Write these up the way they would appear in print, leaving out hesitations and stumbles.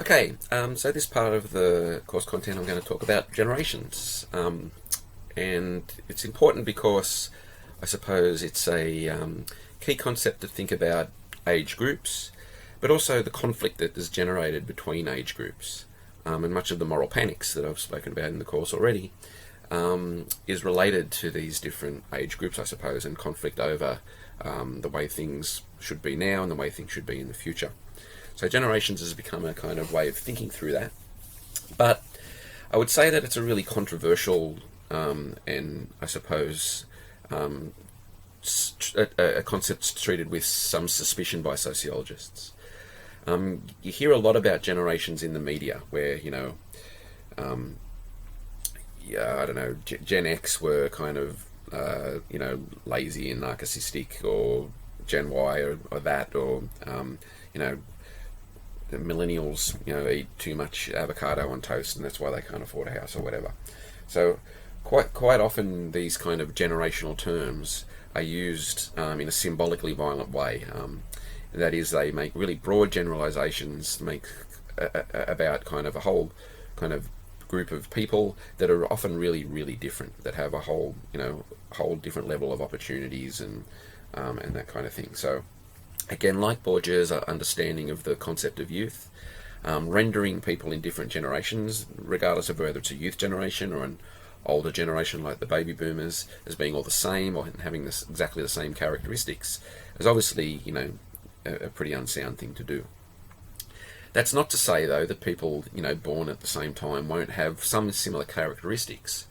Okay, so this part of the course content I'm going to talk about generations. And it's important because I suppose it's a key concept to think about age groups, but also the conflict that is generated between age groups. And much of the moral panics that I've spoken about in the course already is related to these different age groups, I suppose, and conflict over the way things should be now and the way things should be in the future. So generations has become a kind of way of thinking through that. But I would say that it's a really controversial and I suppose a concept treated with some suspicion by sociologists. You hear a lot about generations in the media where, I don't know, Gen X were kind of, lazy and narcissistic, or Gen Y or that, or, the millennials, eat too much avocado on toast and that's why they can't afford a house or whatever. So quite often these kind of generational terms are used in a symbolically violent way. That is, they make really broad generalizations, about kind of a whole kind of group of people that are often really, really different, that have a whole different level of opportunities and that kind of thing. So again, like Bourdieu's understanding of the concept of youth, rendering people in different generations, regardless of whether it's a youth generation or an older generation like the baby boomers, as being all the same or having exactly the same characteristics, is obviously, a pretty unsound thing to do. That's not to say, though, that people, born at the same time won't have some similar characteristics,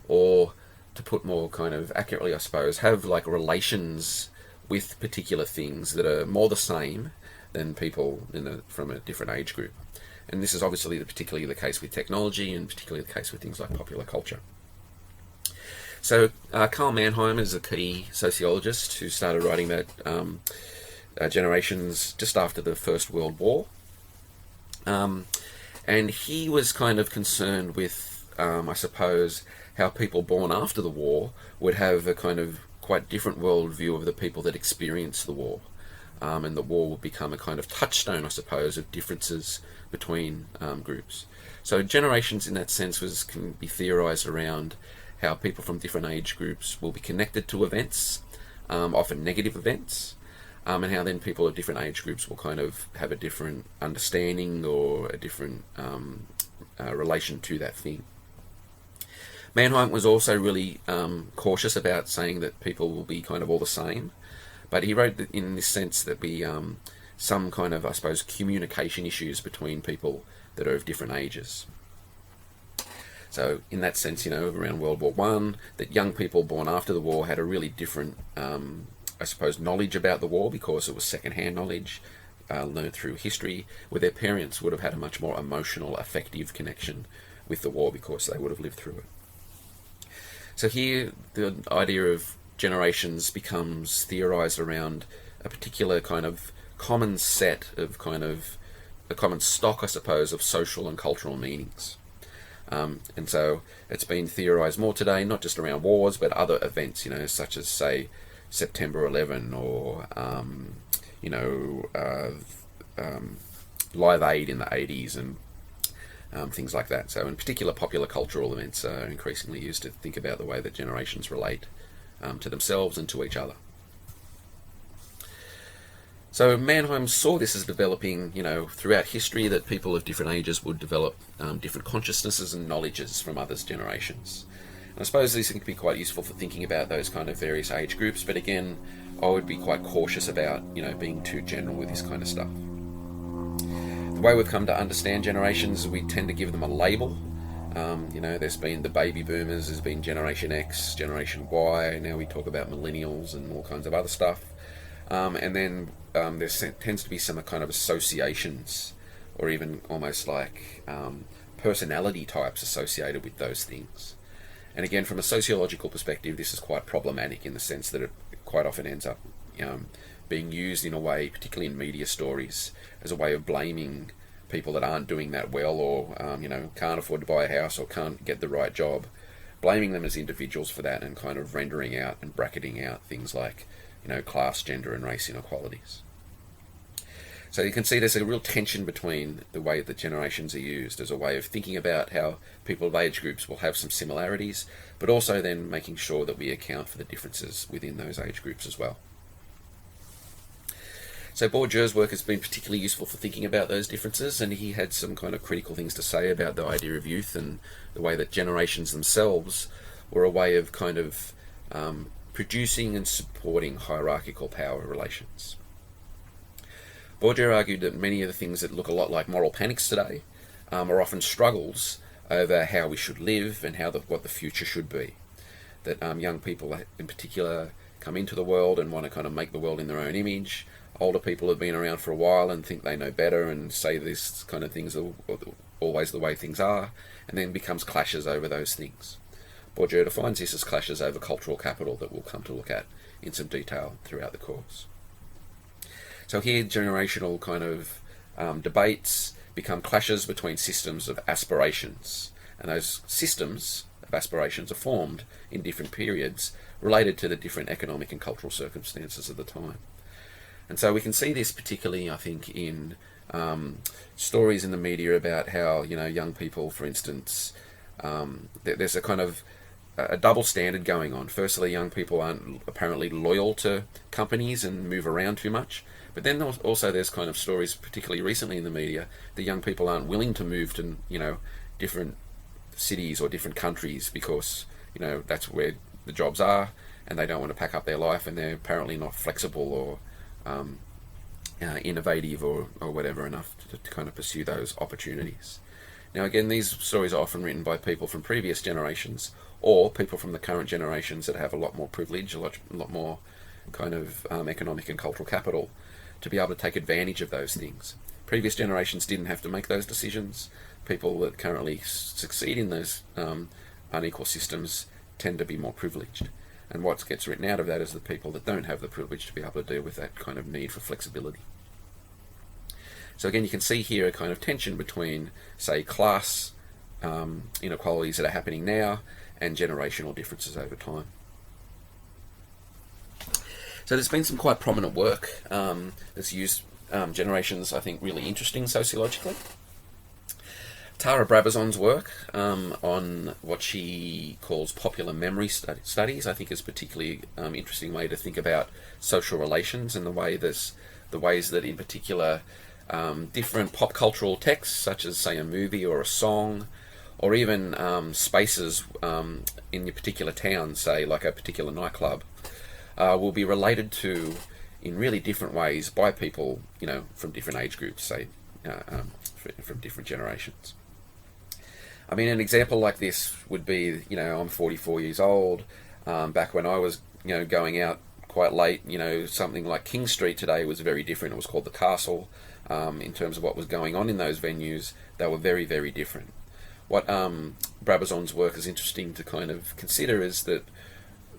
or, to put more kind of accurately, I suppose, have like relations with particular things that are more the same than people from a different age group. And this is obviously particularly the case with technology, and particularly the case with things like popular culture. So Karl Mannheim is a key sociologist who started writing about generations just after the First World War. And he was kind of concerned with, I suppose, how people born after the war would have a kind of quite different worldview of the people that experienced the war. And the war would become a kind of touchstone, I suppose, of differences between groups. So generations in that sense can be theorized around how people from different age groups will be connected to events, often negative events, and how then people of different age groups will kind of have a different understanding or a different relation to that thing. Mannheim was also really cautious about saying that people will be kind of all the same, but he wrote that in this sense that be some kind of, I suppose, communication issues between people that are of different ages. So in that sense, around World War I, that young people born after the war had a really different, I suppose, knowledge about the war, because it was second-hand knowledge learned through history, where their parents would have had a much more emotional, affective connection with the war because they would have lived through it. So here, the idea of generations becomes theorized around a particular kind of common set of a common stock, I suppose, of social and cultural meanings. And so it's been theorized more today, not just around wars, but other events, such as, say, September 11 or, Live Aid in the 80s and things like that. So in particular, popular cultural events are increasingly used to think about the way that generations relate to themselves and to each other. So Mannheim saw this as developing, throughout history, that people of different ages would develop different consciousnesses and knowledges from others' generations. And I suppose these can be quite useful for thinking about those kind of various age groups, but again, I would be quite cautious about, being too general with this kind of stuff. The way we've come to understand generations, we tend to give them a label. There's been the baby boomers, there's been Generation X, Generation Y, now we talk about millennials and all kinds of other stuff. And then there tends to be some kind of associations, or even almost like personality types associated with those things. And again, from a sociological perspective, this is quite problematic in the sense that it quite often ends up being used in a way, particularly in media stories, as a way of blaming people that aren't doing that well, or can't afford to buy a house or can't get the right job, blaming them as individuals for that, and kind of rendering out and bracketing out things like class, gender and race inequalities. So you can see there's a real tension between the way that generations are used as a way of thinking about how people of age groups will have some similarities, but also then making sure that we account for the differences within those age groups as well. So Bourdieu's work has been particularly useful for thinking about those differences, and he had some kind of critical things to say about the idea of youth and the way that generations themselves were a way of kind of producing and supporting hierarchical power relations. Bourdieu argued that many of the things that look a lot like moral panics today are often struggles over how we should live and what the future should be. That young people in particular come into the world and want to kind of make the world in their own image. Older people have been around for a while and think they know better and say this kind of things are always the way things are, and then becomes clashes over those things. Bourdieu defines this as clashes over cultural capital that we'll come to look at in some detail throughout the course. So here, generational kind of debates become clashes between systems of aspirations, and those systems of aspirations are formed in different periods related to the different economic and cultural circumstances of the time. And so we can see this particularly, I think, in stories in the media about how, young people, for instance, there's a kind of a double standard going on. Firstly, young people aren't apparently loyal to companies and move around too much. But then also there's kind of stories, particularly recently in the media, that young people aren't willing to move to, different cities or different countries because, that's where the jobs are, and they don't want to pack up their life, and they're apparently not flexible or innovative or whatever enough to kind of pursue those opportunities. Now again, these stories are often written by people from previous generations or people from the current generations that have a lot more privilege, a lot more kind of economic and cultural capital to be able to take advantage of those things. Previous generations didn't have to make those decisions. People that currently succeed in those unequal systems tend to be more privileged. And what gets written out of that is the people that don't have the privilege to be able to deal with that kind of need for flexibility. So again, you can see here a kind of tension between, say, class inequalities that are happening now and generational differences over time. So there's been some quite prominent work that's used generations, I think, really interesting sociologically. Tara Brabazon's work on what she calls popular memory studies, I think, is a particularly interesting way to think about social relations and the ways that, in particular, different pop cultural texts, such as, say, a movie or a song, or even spaces in your particular town, say, like a particular nightclub, will be related to in really different ways by people, from different age groups, say, from different generations. I mean, an example like this would be, I'm 44 years old. Back when I was, going out quite late, something like King Street today was very different. It was called the Castle. In terms of what was going on in those venues, they were very, very different. What Brabazon's work is interesting to kind of consider is that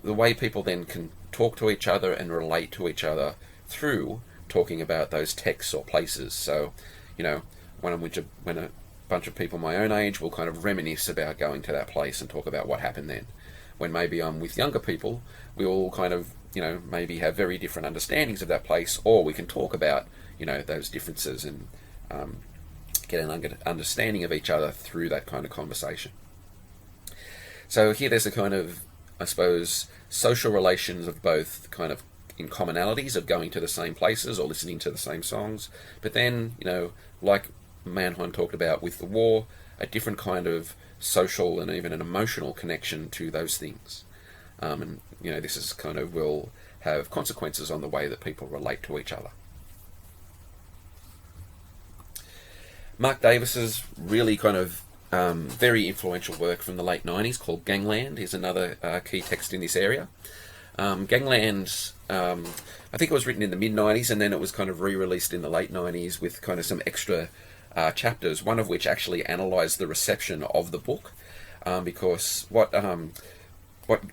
the way people then can talk to each other and relate to each other through talking about those texts or places. So, when a bunch of people my own age will kind of reminisce about going to that place and talk about what happened then. When maybe I'm with younger people, we all kind of, maybe have very different understandings of that place, or we can talk about, those differences and get an understanding of each other through that kind of conversation. So here there's a kind of, I suppose, social relations of both kind of in commonalities of going to the same places or listening to the same songs, but then, like Mannheim talked about with the war, a different kind of social and even an emotional connection to those things. And, this is kind of will have consequences on the way that people relate to each other. Mark Davis's really kind of very influential work from the late 90s called Gangland is another key text in this area. Gangland, I think it was written in the mid-90s, and then it was kind of re-released in the late 90s with kind of some extra chapters, one of which actually analysed the reception of the book, because what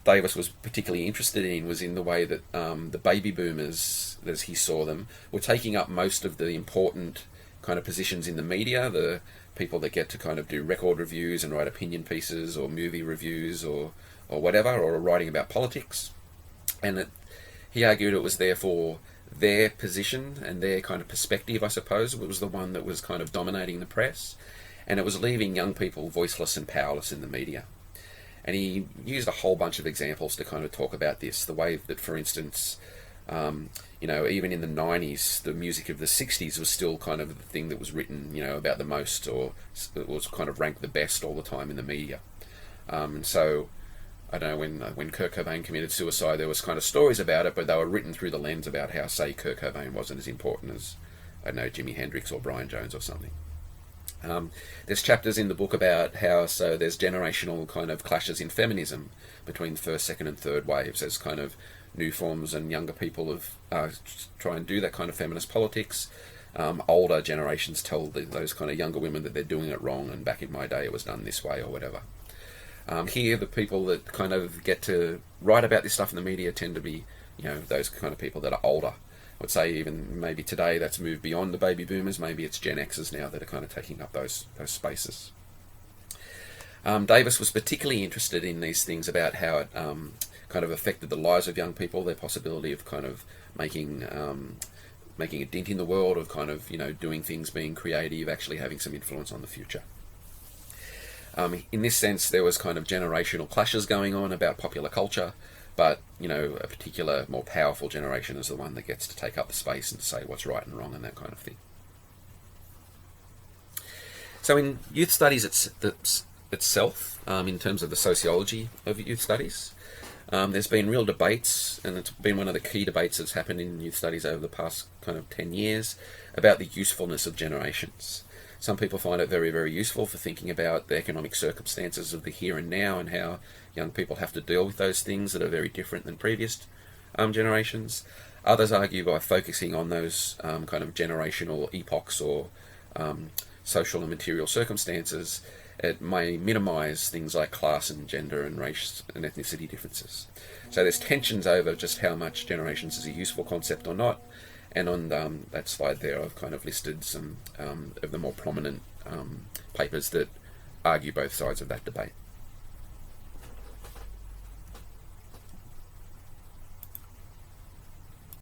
Davis was particularly interested in was in the way that the baby boomers, as he saw them, were taking up most of the important kind of positions in the media, the people that get to kind of do record reviews and write opinion pieces or movie reviews or whatever, or writing about politics. And he argued it was therefore their position and their kind of perspective, I suppose, was the one that was kind of dominating the press, and it was leaving young people voiceless and powerless in the media. And he used a whole bunch of examples to kind of talk about this. The way that, for instance, even in the 90s, the music of the 60s was still kind of the thing that was written, about the most, or it was kind of ranked the best all the time in the media. And so, I don't know, when Kurt Cobain committed suicide, there was kind of stories about it, but they were written through the lens about how, say, Kurt Cobain wasn't as important as, I don't know, Jimi Hendrix or Brian Jones or something. There's chapters in the book about how there's generational kind of clashes in feminism between the first, second and third waves as kind of new forms and younger people try and do that kind of feminist politics. Older generations tell those kind of younger women that they're doing it wrong, and back in my day it was done this way or whatever. Here, the people that kind of get to write about this stuff in the media tend to be, those kind of people that are older. I would say even maybe today that's moved beyond the baby boomers. Maybe it's Gen Xers now that are kind of taking up those spaces. Davis was particularly interested in these things about how it kind of affected the lives of young people, their possibility of kind of making a dent in the world, of kind of, doing things, being creative, actually having some influence on the future. In this sense, there was kind of generational clashes going on about popular culture, but, a particular, more powerful generation is the one that gets to take up the space and say what's right and wrong and that kind of thing. So in youth studies itself, in terms of the sociology of youth studies, there's been real debates, and it's been one of the key debates that's happened in youth studies over the past kind of 10 years, about the usefulness of generations. Some people find it very, very useful for thinking about the economic circumstances of the here and now, and how young people have to deal with those things that are very different than previous generations. Others argue by focusing on those kind of generational epochs or social and material circumstances, it may minimise things like class and gender and race and ethnicity differences. So there's tensions over just how much generations is a useful concept or not. And on that slide there, I've kind of listed some of the more prominent papers that argue both sides of that debate.